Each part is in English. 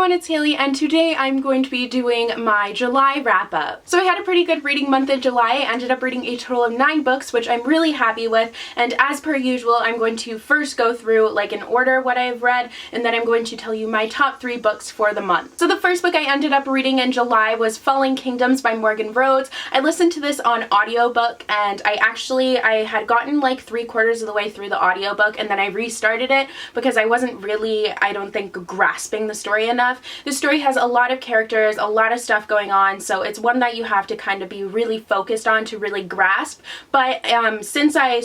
everyone, it's Haley, and today I'm going to be doing my July wrap-up. So I had a pretty good reading month in July. I ended up reading a total of 9 books, which I'm really happy with, and as per usual, I'm going to first go through like in order what I've read, and then I'm going to tell you my top 3 books for the month. So the first book I ended up reading in July was Falling Kingdoms by Morgan Rhodes. I listened to this on audiobook, and I had gotten like 3/4 of the way through the audiobook, and then I restarted it because I wasn't really, I don't think, grasping the story enough. The story has a lot of characters, a lot of stuff going on, so it's one that you have to kind of be really focused on to really grasp. But since I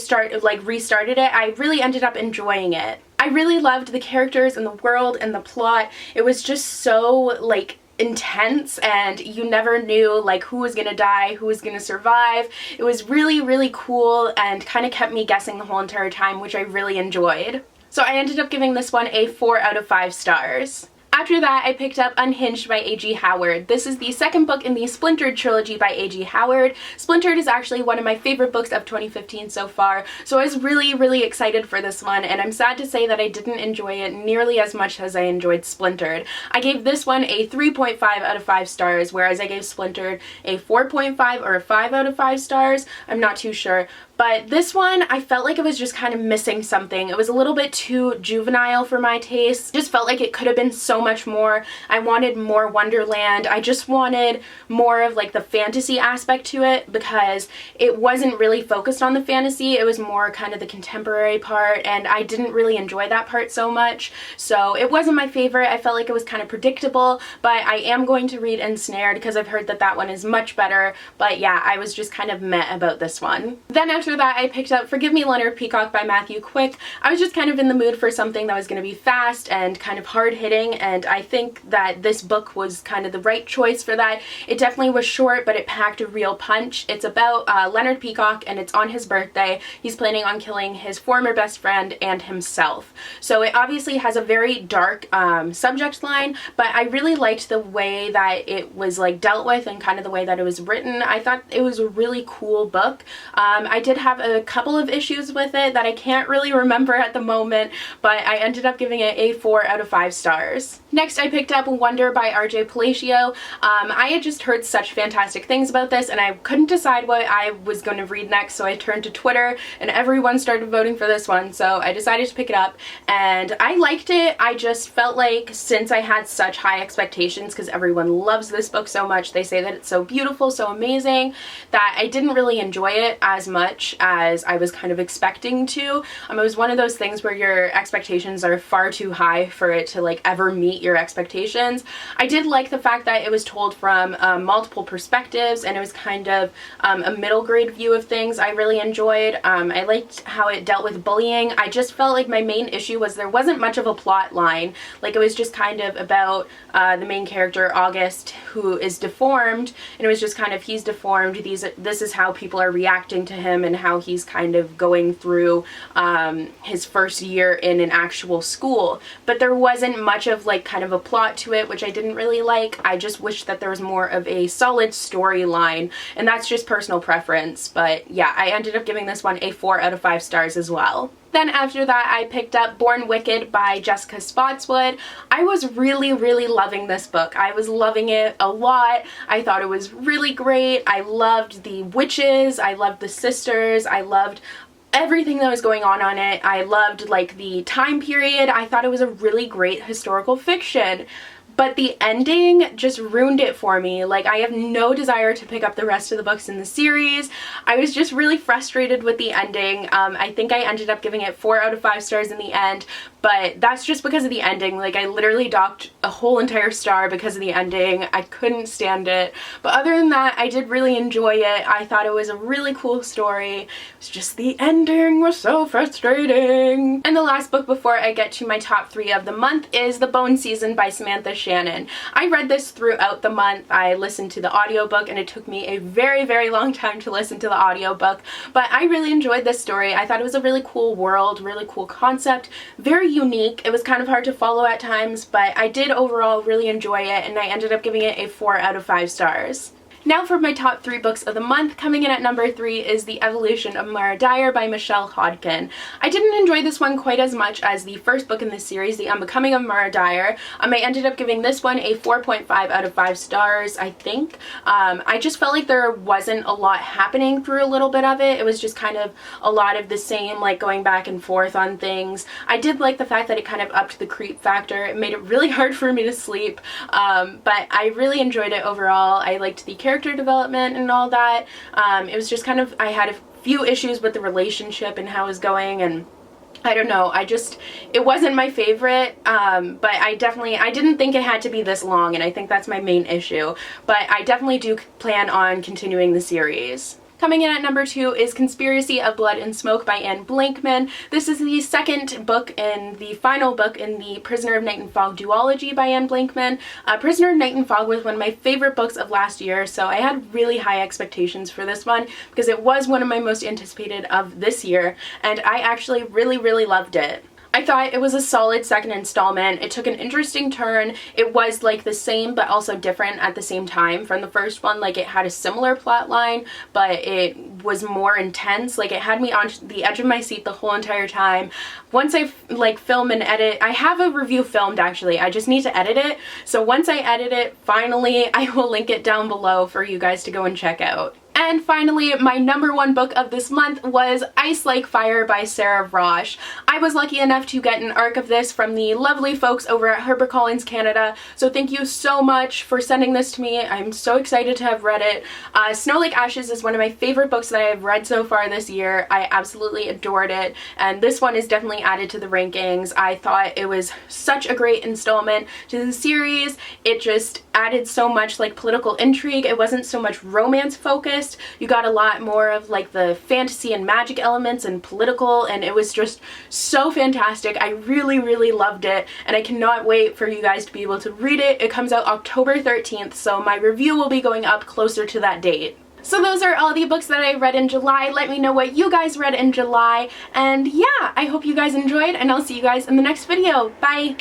restarted it, I really ended up enjoying it. I really loved the characters and the world and the plot. It was just so intense, and you never knew like who was gonna die, who was gonna survive. It was really cool and kind of kept me guessing the whole entire time, which I really enjoyed. So I ended up giving this one a 4 out of 5 stars. After that, I picked up Unhinged by A.G. Howard. This is the second book in the Splintered trilogy by A.G. Howard. Splintered is actually one of my favorite books of 2015 so far, so I was really excited for this one, and I'm sad to say that I didn't enjoy it nearly as much as I enjoyed Splintered. I gave this one a 3.5 out of 5 stars, whereas I gave Splintered a 4.5 or a 5 out of 5 stars. I'm not too sure. But this one, I felt like it was just kind of missing something. It was a little bit too juvenile for my taste. Just felt like it could have been so much more. I wanted more Wonderland. I just wanted more of like the fantasy aspect to it, because it wasn't really focused on the fantasy. It was more kind of the contemporary part, and I didn't really enjoy that part so much. So it wasn't my favorite. I felt like it was kind of predictable, but I am going to read Ensnared because I've heard that that one is much better. But yeah, I was just kind of meh about this one. Then after that, I picked up Forgive Me, Leonard, Peacock by Matthew Quick. I was just kind of in the mood for something that was going to be fast and kind of hard-hitting, and I think that this book was kind of the right choice for that. It definitely was short, but it packed a real punch. It's about Leonard Peacock, and it's on his birthday. He's planning on killing his former best friend and himself. So it obviously has a very dark subject line, but I really liked the way that it was like dealt with and kind of the way that it was written. I thought it was a really cool book. I did have a couple of issues with it that I can't really remember at the moment, but I ended up giving it a 4 out of 5 stars. Next, I picked up Wonder by R.J. Palacio. I had just heard such fantastic things about this, and I couldn't decide what I was going to read next, so I turned to Twitter, and everyone started voting for this one, so I decided to pick it up, and I liked it. I just felt like since I had such high expectations, because everyone loves this book so much, they say that it's so beautiful, so amazing, that I didn't really enjoy it as much as I was kind of expecting to. It was one of those things where your expectations are far too high for it to like ever meet your expectations. I did like the fact that it was told from multiple perspectives, and it was kind of a middle grade view of things. I really enjoyed. I liked how it dealt with bullying. I just felt like my main issue was there wasn't much of a plot line. Like, it was just kind of about the main character, August, who is deformed, and it was just kind of, he's deformed, this is how people are reacting to him, and how he's kind of going through his first year in an actual school. But there wasn't much of like kind of a plot to it, which I didn't really like. I just wish that there was more of a solid storyline, and that's just personal preference. But yeah, I ended up giving this one a 4 out of 5 stars as well. Then after that, I picked up Born Wicked by Jessica Spotswood. I was really loving this book. I was loving it a lot. I thought it was really great. I loved the witches. I loved the sisters. I loved everything that was going on it. I loved like the time period. I thought it was a really great historical fiction. But the ending just ruined it for me. Like, I have no desire to pick up the rest of the books in the series. I was just really frustrated with the ending. I think I ended up giving it 4 out of 5 stars in the end, but that's just because of the ending. Like, I literally docked a whole entire star because of the ending. I couldn't stand it. But other than that, I did really enjoy it. I thought it was a really cool story. It was just the ending was so frustrating. And the last book before I get to my top 3 of the month is The Bone Season by Samantha Shannon. I read this throughout the month. I listened to the audiobook, and it took me a very long time to listen to the audiobook, but I really enjoyed this story. I thought it was a really cool world, really cool concept, very unique. It was kind of hard to follow at times, but I did overall really enjoy it, and I ended up giving it a 4 out of 5 stars. Now for my top 3 books of the month. Coming in at number 3 is The Evolution of Mara Dyer by Michelle Hodkin. I didn't enjoy this one quite as much as the first book in this series, The Unbecoming of Mara Dyer. I ended up giving this one a 4.5 out of 5 stars, I think. I just felt like there wasn't a lot happening through a little bit of it. It was just kind of a lot of the same, like going back and forth on things. I did like the fact that it kind of upped the creep factor. It made it really hard for me to sleep, but I really enjoyed it overall. I liked the character development and all that. It was just kind of, I had a few issues with the relationship and how it was going, and I don't know, it wasn't my favorite, but I didn't think it had to be this long, and I think that's my main issue, but I definitely do plan on continuing the series. Coming in at number 2 is Conspiracy of Blood and Smoke by Blankman. This is the second book and the final book in the Prisoner of Night and Fog duology by Blankman. Prisoner of Night and Fog was one of my favorite books of last year, so I had really high expectations for this one because it was one of my most anticipated of this year, and I actually really loved it. I thought it was a solid second installment. It took an interesting turn. It was like the same but also different at the same time from the first one. Like, it had a similar plot line, but it was more intense. Like, it had me on the edge of my seat the whole entire time. Once I film and edit, I have a review filmed actually, I just need to edit it. So once I edit it, finally, I will link it down below for you guys to go and check out. And finally, my number 1 book of this month was Ice Like Fire by Sarah Rosh. I was lucky enough to get an ARC of this from the lovely folks over at HarperCollins Canada, so thank you so much for sending this to me. I'm so excited to have read it. Snow Like Ashes is one of my favorite books that I have read so far this year. I absolutely adored it, and this one is definitely added to the rankings. I thought it was such a great installment to the series. It just added so much like political intrigue. It wasn't so much romance focused. You got a lot more of like the fantasy and magic elements and political, and it was just so fantastic. I really loved it, and I cannot wait for you guys to be able to read it. It comes out October 13th, so my review will be going up closer to that date. So those are all the books that I read in July. Let me know what you guys read in July, and yeah, I hope you guys enjoyed, and I'll see you guys in the next video. Bye!